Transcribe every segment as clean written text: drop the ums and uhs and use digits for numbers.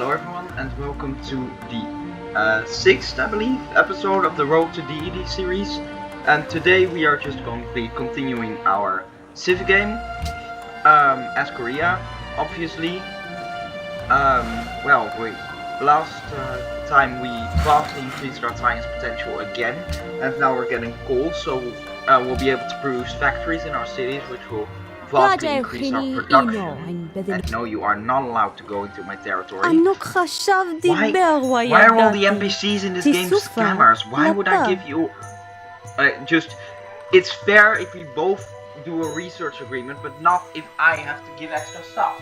Hello everyone and welcome to the sixth, I believe, episode of the Road to Deity series. And today we are just going to be continuing our civ game as Korea, obviously. Last time we vastly increased our science potential again, and now we're getting coal, so we'll be able to produce factories in our cities, which will vastly increase our production. And no, you are not allowed to go into my territory. Why are all the NPCs in this game scammers? Why would I give you... it's fair if we both do a research agreement, but not if I have to give extra stuff.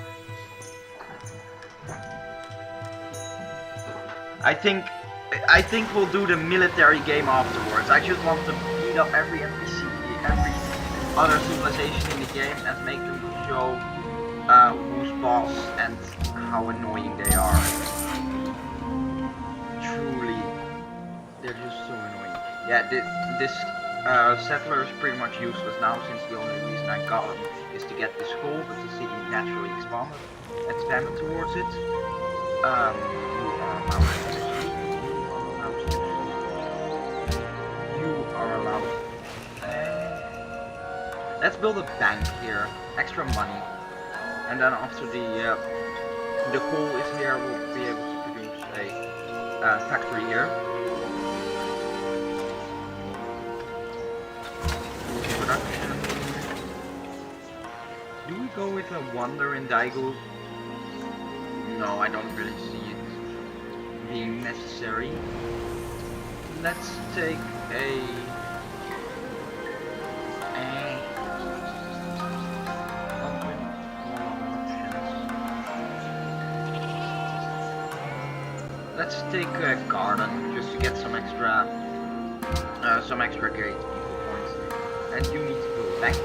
I think we'll do the military game afterwards. I just want to beat up every NPC, every other civilization in the game, and make them show who's boss and how annoying they are. Truly, they're just so annoying. Yeah, this settler is pretty much useless now, since the only reason I got him is to get this coal, but the city naturally expanded towards it. You are allowed. Let's build a bank here, extra money, and then after the coal is here, we'll be able to produce a factory here. Production. Do we go with a wonder in Daegu? No, I don't really see it being necessary. Let's take a let's take a garden just to get some extra great people points. And you need to go back.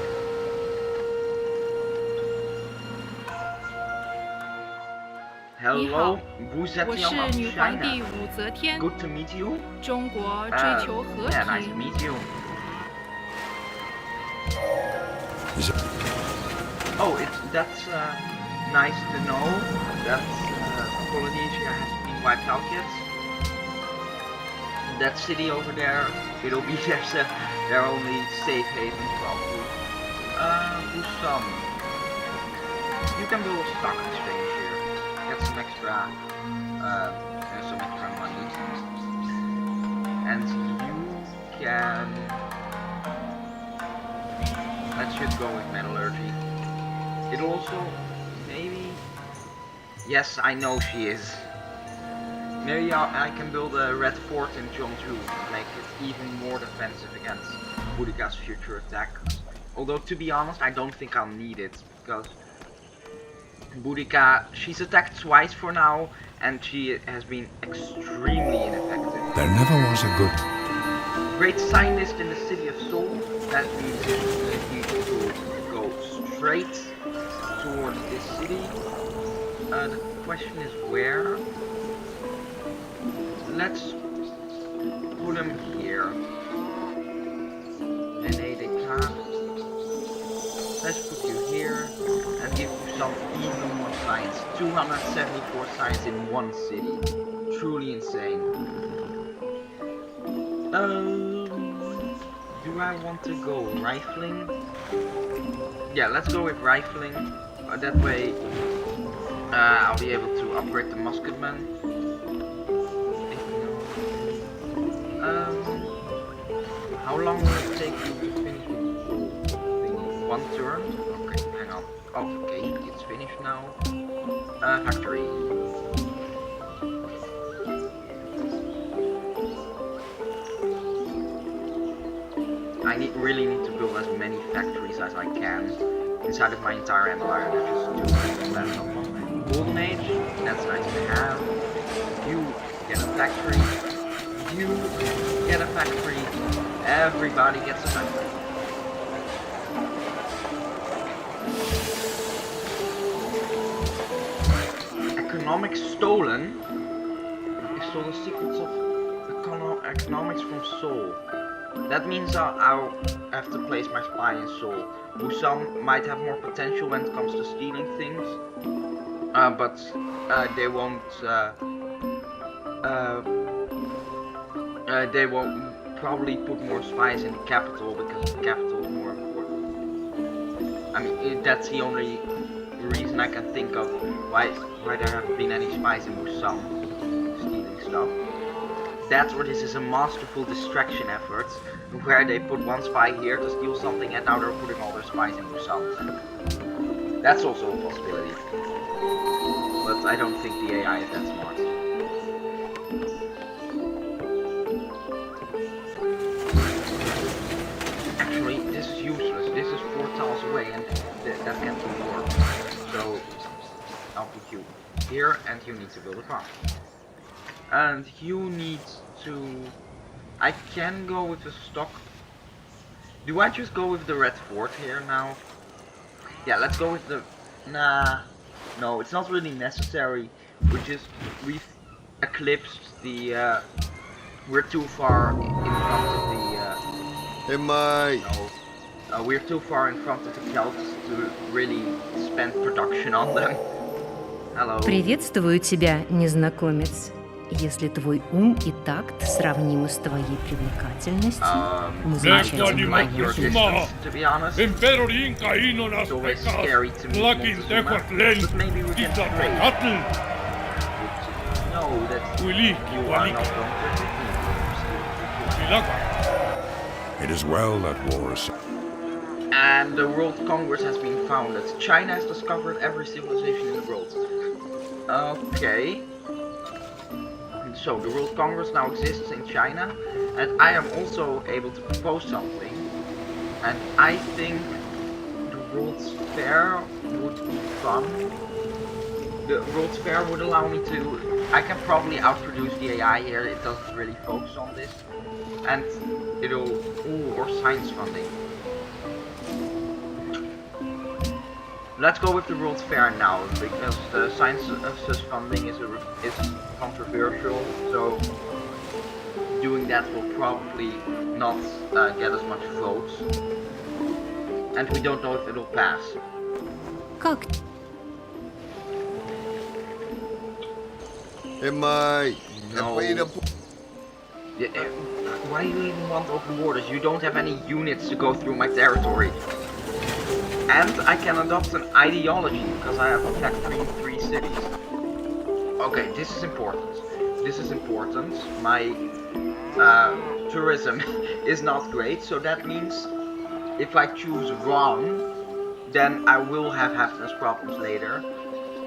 Hello, vous êtes en China. Good to meet you. Yeah, nice to meet you. Oh, that's nice to know that Polynesia hasn't been wiped out yet. That city over there, it'll be their only safe haven probably. Busam. You can build a stock exchange here. Get some extra money, and you can. Let's just go with metallurgy. It'll also maybe. Yes, I know she is. Maybe I can build a red fort in Jeonju to make it even more defensive against Boudica's future attack. Although, to be honest, I don't think I'll need it, because Boudica, she's attacked twice for now, and she has been extremely ineffective. There never was a good Great scientist in the city of Seoul. That means that you could go straight towards this city. The question is where. Let's put him here. Let's put you here and give you some even more science. 274 science in one city. Truly insane. Do I want to go rifling? Yeah, let's go with rifling. That way I'll be able to upgrade the musketman. How long will it take you to finish with one turn? Okay, hang on. Oh, okay, it's finished now. Factory. I really need to build as many factories as I can inside of my entire empire. There's just too many left. Golden Age, that's nice to have. You get a factory. You get a factory. Everybody gets a factory. Economics stolen. I stole the secrets of economics from Seoul. That means I'll have to place my spy in Seoul. Busan might have more potential when it comes to stealing things. but they won't. They won't probably put more spies in the capital because the capital is more important. I mean, that's the only reason I can think of why there haven't been any spies in Busan stealing stuff. That's where this is a masterful distraction effort, where they put one spy here to steal something and now they're putting all their spies in Busan. That's also a possibility. But I don't think the AI is that smart. Actually, this is useless. This is 4 tiles away and that can't work. So I'll put you here and you need to build a farm. And you need to... I can go with the stock. Do I just go with the red fort here now? Yeah, let's go with the... Nah. No, it's not really necessary. We've eclipsed the... we're too far in front of the... Hey, mate. No. We're too far in front of the celts to really spend production on them. Hello. Приветствую тебя, незнакомец. Если твой ум и такт сравнимы с твоей привлекательностью, мы замечательно distance, to be honest. It's always scary to me, Montezuma, but maybe we can trade. No, that you are not going to It is well that war is... And the World Congress has been founded. China has discovered every civilization in the world. Okay. So the World Congress now exists in China, and I am also able to propose something. And I think the World's Fair would be fun. The World's Fair would allow me to... I can probably outproduce the AI here, it doesn't really focus on this. And it'll... Ooh, or science funding. Let's go with the World's Fair now, because the science funding is controversial, so doing that will probably not get as much votes. And we don't know if it'll pass. Как? Hey, mate. No. Yeah, why do you even want open borders? You don't have any units to go through my territory. And I can adopt an ideology, because I have a factory in 3 cities. Okay, this is important. This is important. My tourism is not great, so that means if I choose wrong, then I will have happiness problems later.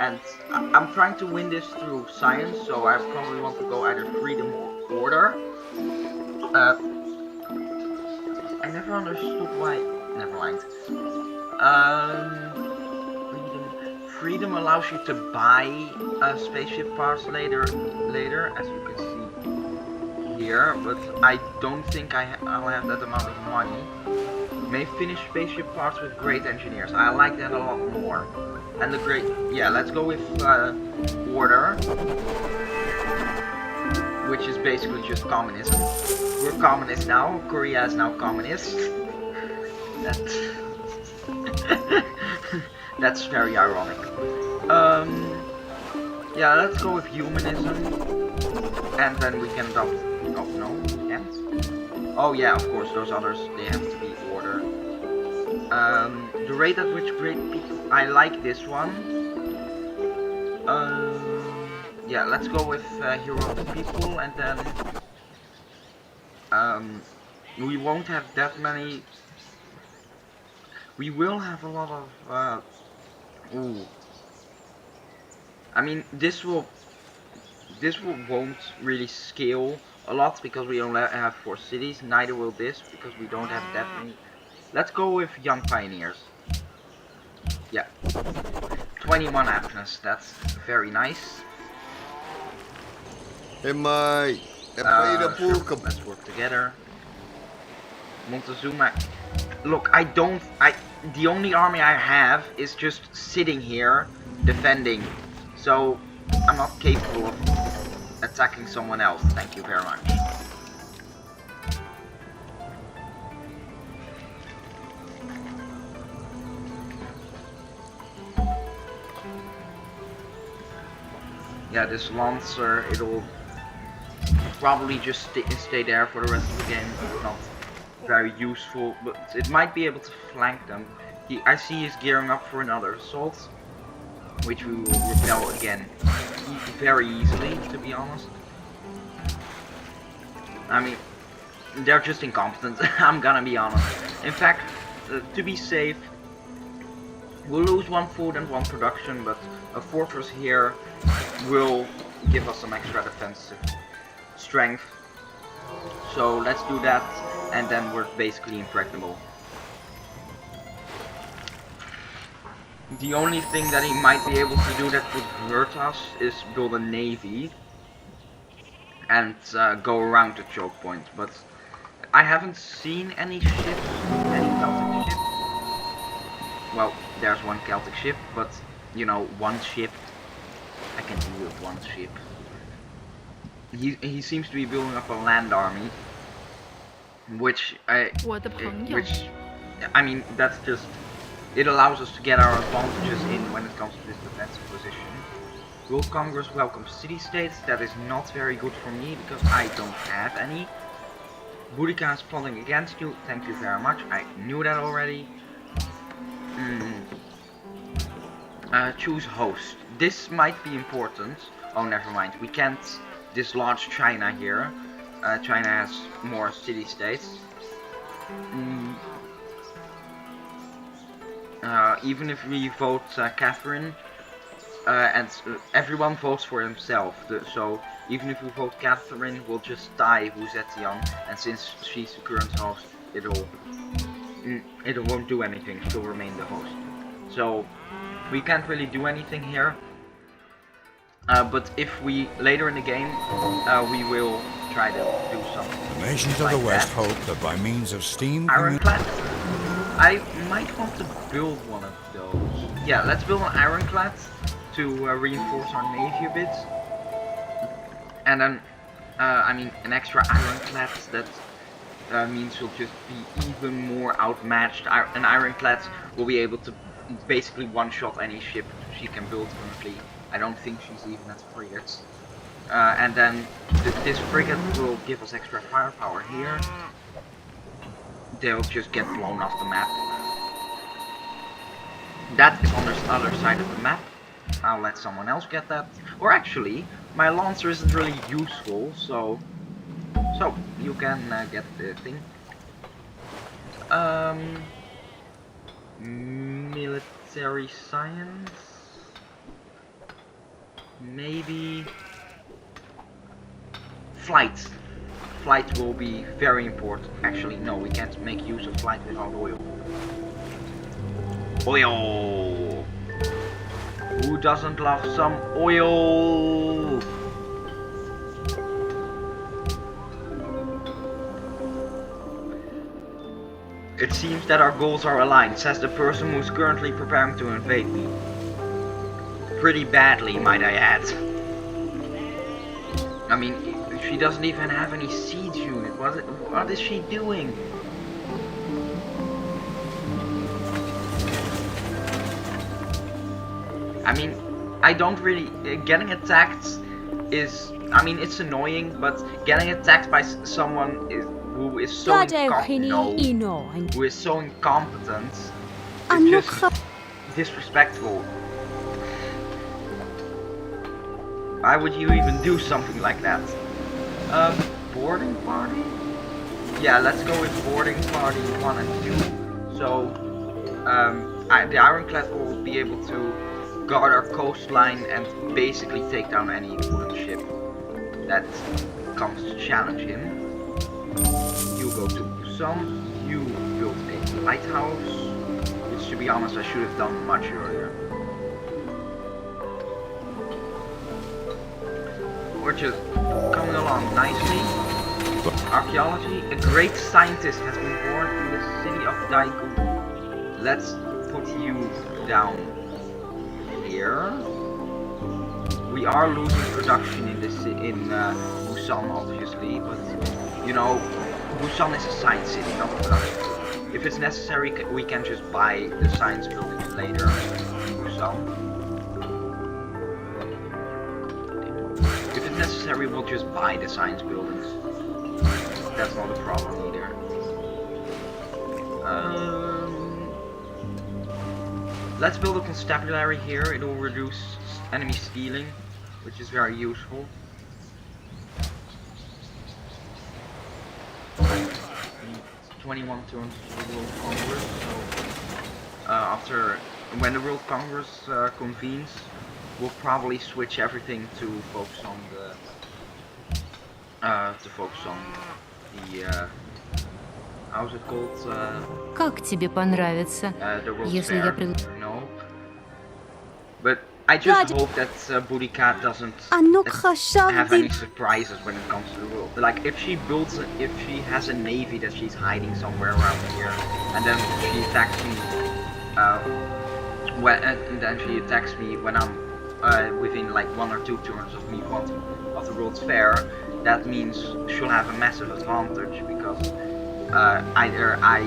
And I'm trying to win this through science, so I probably want to go either freedom or order. I never understood why... Never mind. Freedom allows you to buy spaceship parts later, as you can see here, but I don't think I'll have that amount of money. May finish spaceship parts with great engineers. I like that a lot more. And the great... Yeah, let's go with order, which is basically just communism. We're communists now. Korea is now communist. That's very ironic. Yeah, let's go with humanism, and then we can adopt... Oh, no, we can't. Oh yeah, of course, those others, they have to be order. The rate at which great people... I like this one. Yeah, let's go with hero of the people, and then... we won't have that many... We will have a lot of... Ooh. I mean, this won't really scale a lot because we only have 4 cities. Neither will this because we don't have that many. Let's go with young pioneers. Yeah, 21 happiness. That's very nice. Hey, mate. Sure, let's work together. Montezuma. Look, the only army I have is just sitting here, defending. So, I'm not capable of attacking someone else. Thank you very much. Yeah, this Lancer, it'll probably just stay there for the rest of the game. It's not very useful, but it might be able to flank them. I see he's gearing up for another assault, which we will repel again very easily, to be honest. I mean, they're just incompetent, I'm gonna be honest. In fact, to be safe, we'll lose 1 food and 1 production, but a fortress here will give us some extra defensive strength. So let's do that, and then we're basically impregnable. The only thing that he might be able to do that would hurt us is build a navy and go around the choke point, but I haven't seen any ships, any Celtic ships. Well, there's 1 Celtic ship, but you know, 1 ship, I can deal with 1 ship. He seems to be building up a land army, which I mean, that's just, it allows us to get our advantages in when it comes to this defensive position. World Congress welcomes city-states. That is not very good for me because I don't have any. Boudica is plotting against you. Thank you very much. I knew that already. Choose host. This might be important. Oh, never mind. We can't dislodge China here. China has more city-states. Even if we vote Catherine, and everyone votes for himself, so even if we vote Catherine, we'll just die Zetian, and since she's the current host, it won't do anything, she'll remain the host. So we can't really do anything here, but if we, later in the game, we will try to do something. The nations like of the West that. hope that by means of steam... Ironclad. I might want to build one of those. Yeah, let's build an ironclad to reinforce our navy a bit. And then, I mean, an extra ironclad that means we'll just be even more outmatched. An ironclad will be able to basically one-shot any ship she can build currently. I don't think she's even at frigates. And then this frigate will give us extra firepower here. They'll just get blown off the map. That is on the other side of the map. I'll let someone else get that. Or actually, my Lancer isn't really useful, so you can get the thing. Military science? Maybe... Flight. Flight will be very important. Actually, no, we can't make use of flight without oil. Oil! Who doesn't love some oil? It seems that our goals are aligned, says the person who's currently preparing to invade me. Pretty badly, might I add. I mean, she doesn't even have any siege unit. What is she doing? I mean, I don't really... getting attacked is... I mean, it's annoying, but getting attacked by someone who is so who is so incompetent is just disrespectful. Why would you even do something like that? Boarding party? Yeah, let's go with boarding party 1 and 2. So, the ironclad will be able to guard our coastline and basically take down any wooden ship that comes to challenge him. You go to Busan, you build a lighthouse, which to be honest I should have done much earlier. We're just coming along nicely. Archaeology, a great scientist has been born in the city of Daegu. Let's put you down here. We are losing production in Busan, obviously, but you know, Busan is a science city, not a production city. If it's necessary, we can just buy the science buildings later in Busan. necessary, we'll just buy the science buildings. That's not a problem either. Let's build a constabulary here. It will reduce enemy stealing, which is very useful. 21 turns to the World Congress, so when the World Congress convenes, we'll probably switch everything to focus on the how's it called? Как тебе понравится, The World's если Fair. я предложу? No. But I just hope that Boudica doesn't have any surprises when it comes to the world. Like if she has a navy that she's hiding somewhere around here, and then she attacks me, when I'm within like 1 or 2 turns of me of the World's Fair, that means she'll have a massive advantage because either I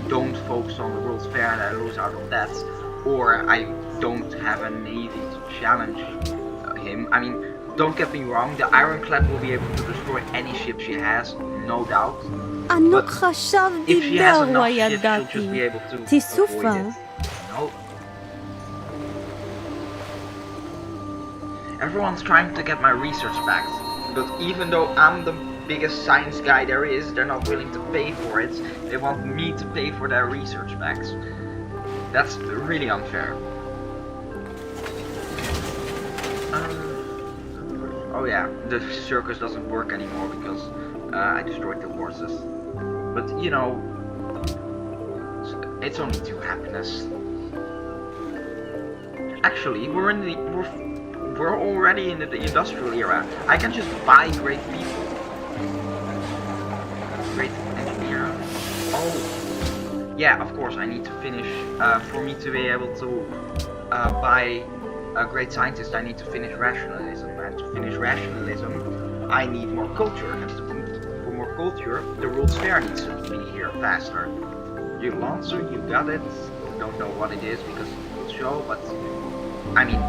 don't focus on the World's Fair and I lose out on that, or I don't have a navy to challenge him. I mean, don't get me wrong, the Ironclad will be able to destroy any ship she has, no doubt. But if she has enough ships, she'll just be able to avoid it. No. Everyone's trying to get my research back, but even though I'm the biggest science guy there is, they're not willing to pay for it. They want me to pay for their research backs. That's really unfair. Oh yeah, the circus doesn't work anymore because I destroyed the horses. But you know, it's only 2 happiness. Actually, we're already in the industrial era. I can just buy great people. Great engineer. Oh, yeah. Of course, I need to finish. For me to be able to buy a great scientist, I need to finish rationalism. And to finish rationalism, I need more culture. And for more culture, the World's Fair needs to be here faster. You Lancer, you got it. Don't know what it is because it will show, but I mean,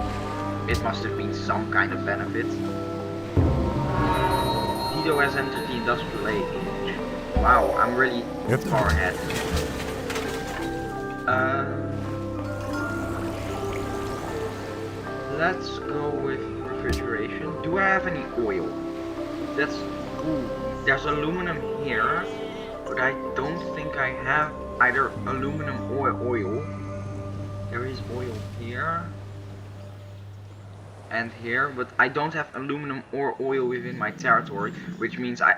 it must have been some kind of benefit. Tito has entered the industrial age. Wow, I'm really far ahead. Let's go with refrigeration. Do I have any oil? There's aluminum here, but I don't think I have either aluminum or oil. There is oil here and here, but I don't have aluminum or oil within my territory, which means I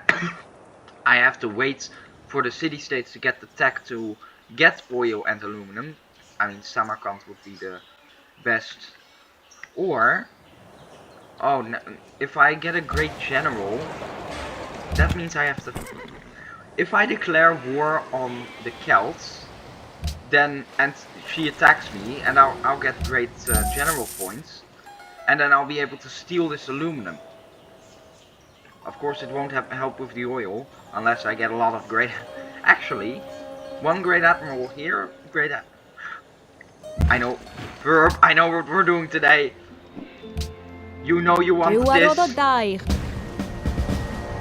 have to wait for the city-states to get the tech to get oil and aluminum. I mean, Samarkand would be the best. Or, oh, no, if I get a great general, that means I have to. If I declare war on the Celts, then and she attacks me, and I'll get great general points, and then I'll be able to steal this aluminum. Of course, it won't help with the oil unless I get a lot of great. Actually, 1 great admiral here, I know, Verb. I know what we're doing today. You know you want this.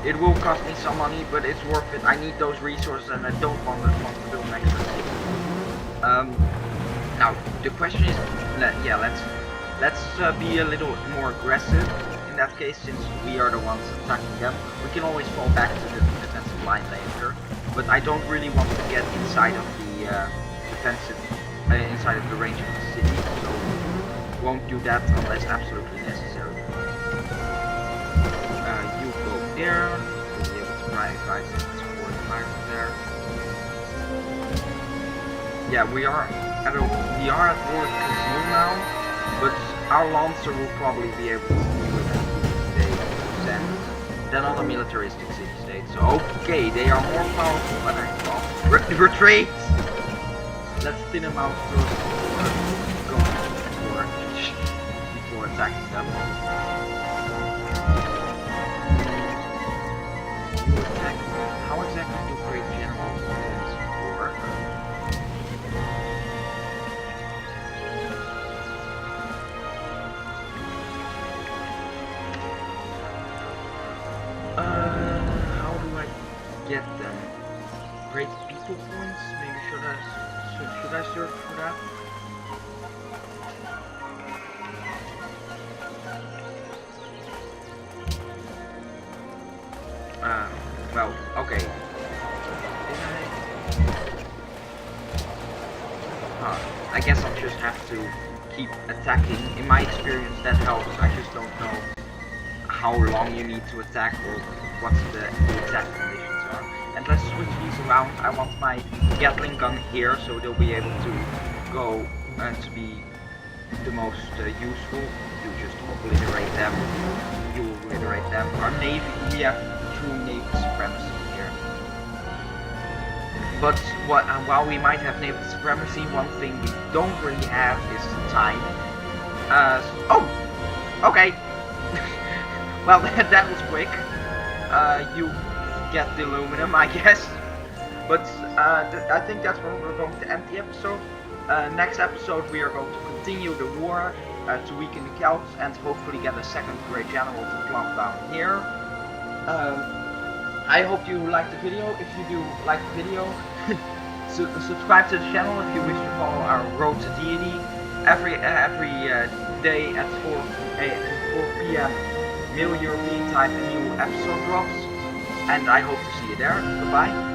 It will cost me some money, but it's worth it. I need those resources, and I don't want to build an extra city. Now the question is, let's be a little more aggressive. In that case, since we are the ones attacking them, we can always fall back to the defensive line later. But I don't really want to get inside of the inside of the range of the city, so won't do that unless absolutely necessary. You go there. We'll be able to privatize it. Support environment there. Yeah, we are at war with Kazoo now, but our Lancer will probably be able to deal with it. Then other militaristic city-states. So okay, they are more powerful than I thought. Retreat! Let's thin them out first before attacking them. You attack. How exactly do great generals work? get them. Great people points. Maybe should I search for that? Well, okay. I guess I'll just have to keep attacking. In my experience, that helps. I just don't know how long you need to attack or what the exact conditions are. And let's switch these around. I want my Gatling gun here, so they'll be able to go and to be the most useful. You just obliterate them. You obliterate them. Our navy, we have true naval supremacy here. But while we might have naval supremacy, one thing we don't really have is time. Oh! Okay! Well, that was quick. You get the aluminum, I guess. But I think that's where we're going to end the episode. Next episode we are going to continue the war to weaken the Celts and hopefully get a second great general to plump down here. I hope you liked the video. If you do like the video, subscribe to the channel if you wish to follow our road to Deity. Every day at 4 p.m. Middle European time a new episode drops. And I hope to see you there. Goodbye.